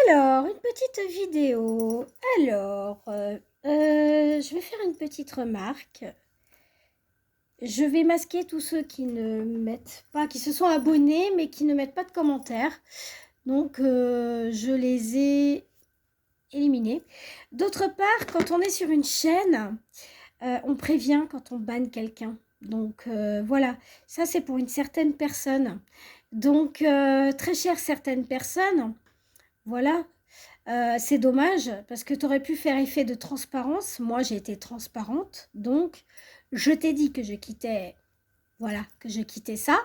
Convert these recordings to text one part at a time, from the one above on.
Alors, une petite vidéo. Je vais faire une petite remarque. Je vais masquer tous ceux qui ne mettent pas, qui se sont abonnés, mais qui ne mettent pas de commentaires. Donc, je les ai éliminés. D'autre part, quand on est sur une chaîne, on prévient quand on banne quelqu'un. Donc, voilà. Ça, c'est pour une certaine personne. Donc, très chère certaines personnes, voilà. C'est dommage parce que tu aurais pu faire effet de transparence. Moi, j'ai été transparente. Donc, je t'ai dit que je quittais, voilà, que je quittais ça.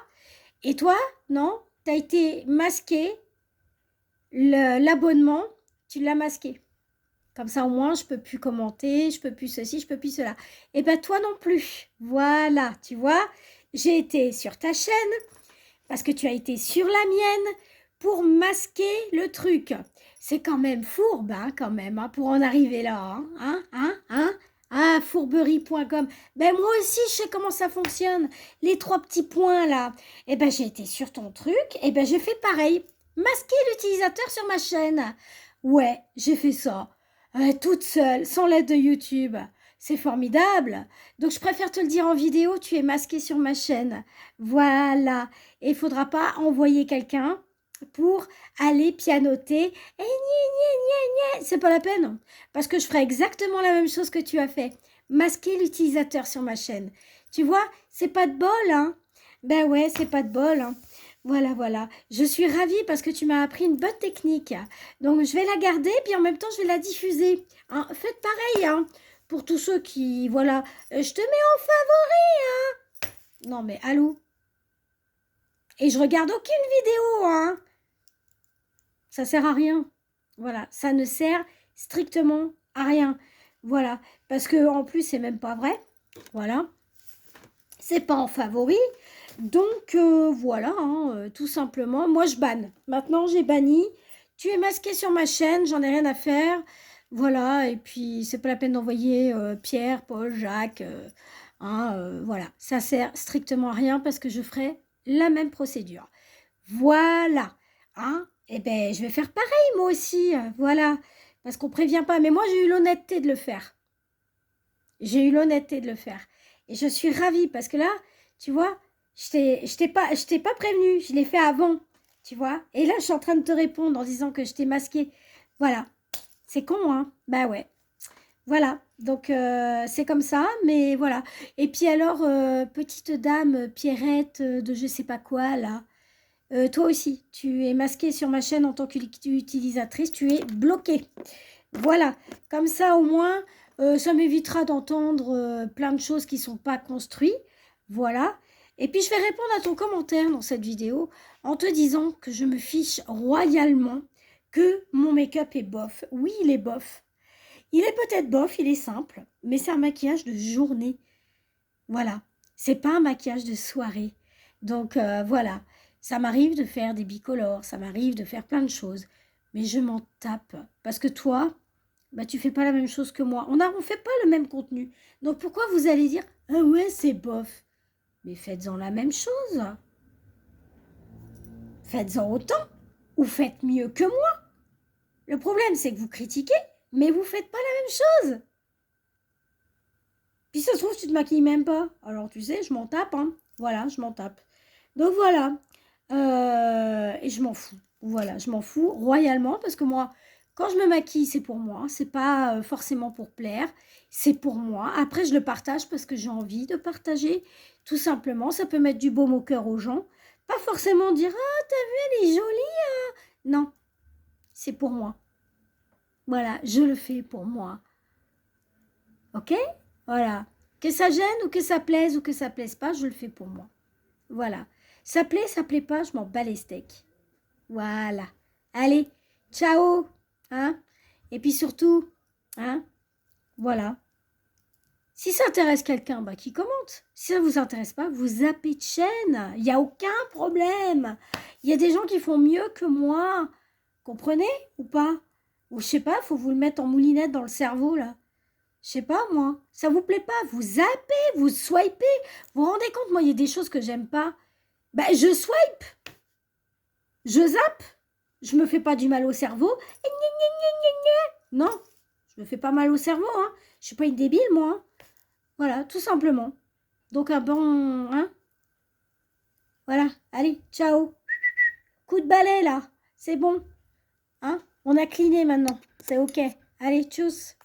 Et toi, non, tu as été masqué. L'abonnement, tu l'as masqué. Comme ça, au moins, je peux plus commenter, je peux plus ceci, je peux plus cela. Et bien, toi non plus. Voilà, tu vois, j'ai été sur ta chaîne parce que tu as été sur la mienne pour masquer le truc. C'est quand même fourbe, hein, quand même, hein, pour en arriver là. Ah, fourberie.com. Ben moi aussi, je sais comment ça fonctionne. Les 3 petits points là. Eh ben, j'ai été sur ton truc. Eh ben, j'ai fait pareil. Masquer l'utilisateur sur ma chaîne. Ouais, j'ai fait ça. Toute seule, sans l'aide de YouTube. C'est formidable. Donc, je préfère te le dire en vidéo, tu es masqué sur ma chaîne. Voilà. Et il ne faudra pas envoyer quelqu'un pour aller pianoter. C'est pas la peine. Parce que je ferai exactement la même chose que tu as fait. Masquer l'utilisateur sur ma chaîne. Tu vois, c'est pas de bol, hein. Ben ouais, c'est pas de bol, hein. Voilà, voilà. Je suis ravie parce que tu m'as appris une bonne technique. Donc, je vais la garder, puis en même temps, je vais la diffuser. Hein, faites pareil, hein. Pour tous ceux qui, voilà. Je te mets en favori, hein. Non, mais allô. Et je regarde aucune vidéo, hein. Ça sert à rien. Voilà, ça ne sert strictement à rien. Voilà, parce que en plus, c'est même pas vrai. Voilà, c'est pas en favori. Donc, voilà, hein, tout simplement. Moi, je banne. Maintenant, j'ai banni. Tu es masqué sur ma chaîne, j'en ai rien à faire. Voilà, et puis, c'est pas la peine d'envoyer Pierre, Paul, Jacques. Voilà, ça sert strictement à rien parce que je ferai la même procédure. Voilà, hein. Eh ben, je vais faire pareil, moi aussi, voilà. Parce qu'on prévient pas. Mais moi, j'ai eu l'honnêteté de le faire. J'ai eu l'honnêteté de le faire. Et je suis ravie parce que là, tu vois, je t'ai pas prévenu. Je l'ai fait avant, tu vois. Et là, je suis en train de te répondre en disant que je t'ai masqué. Voilà. C'est con, hein. Bah ouais. Voilà. Donc, c'est comme ça. Mais voilà. Et puis alors, petite dame Pierrette de je sais pas quoi, là. Toi aussi, tu es masquée sur ma chaîne en tant qu'utilisatrice, tu es bloquée. Voilà, comme ça au moins, ça m'évitera d'entendre plein de choses qui ne sont pas construites. Voilà. Et puis je vais répondre à ton commentaire dans cette vidéo en te disant que je me fiche royalement que mon make-up est bof. Oui, il est bof. Il est peut-être bof, il est simple, mais c'est un maquillage de journée. Voilà, c'est pas un maquillage de soirée. Donc voilà, ça m'arrive de faire des bicolores, ça m'arrive de faire plein de choses, mais je m'en tape parce que toi, bah tu fais pas la même chose que moi. On fait pas le même contenu. Donc pourquoi vous allez dire ah ouais, c'est bof. Mais faites-en la même chose. Faites-en autant ou faites mieux que moi. Le problème c'est que vous critiquez, mais vous faites pas la même chose. Puis ça se trouve, tu te maquilles même pas. Alors tu sais, je m'en tape, hein. Voilà, je m'en tape. Donc voilà. Et je m'en fous. Voilà, je m'en fous royalement parce que moi, quand je me maquille, c'est pour moi. C'est pas forcément pour plaire. C'est pour moi. Après, je le partage parce que j'ai envie de partager. Tout simplement, ça peut mettre du baume au cœur aux gens. Pas forcément dire ah, t'as vu, elle est jolie, hein. Non, c'est pour moi. Voilà, je le fais pour moi. Ok? Voilà. Que ça gêne ou que ça plaise ou que ça plaise pas, je le fais pour moi. Voilà. Ça plaît pas, je m'en bats les steaks. Voilà. Allez, ciao. Hein? Et puis surtout, hein? Voilà. Si ça intéresse quelqu'un, bah, qui commente. Si ça ne vous intéresse pas, vous zappez de chaîne. Il n'y a aucun problème. Il y a des gens qui font mieux que moi. Comprenez ou pas? Ou je sais pas, faut vous le mettre en moulinette dans le cerveau, là. Je sais pas, moi. Ça vous plaît pas? Vous zappez, vous swipez. Vous vous rendez compte, moi, il y a des choses que j'aime pas. Ben, je swipe. Je zappe. Je me fais pas du mal au cerveau. Et gna, gna, gna, gna, gna. Non, je me fais pas mal au cerveau. Hein. Je suis pas une débile, moi. Hein. Voilà, tout simplement. Donc, un bon... Hein. Voilà, allez, ciao. Coup de balai, là. C'est bon. Hein. On a cliné maintenant. C'est OK. Allez, tchuss.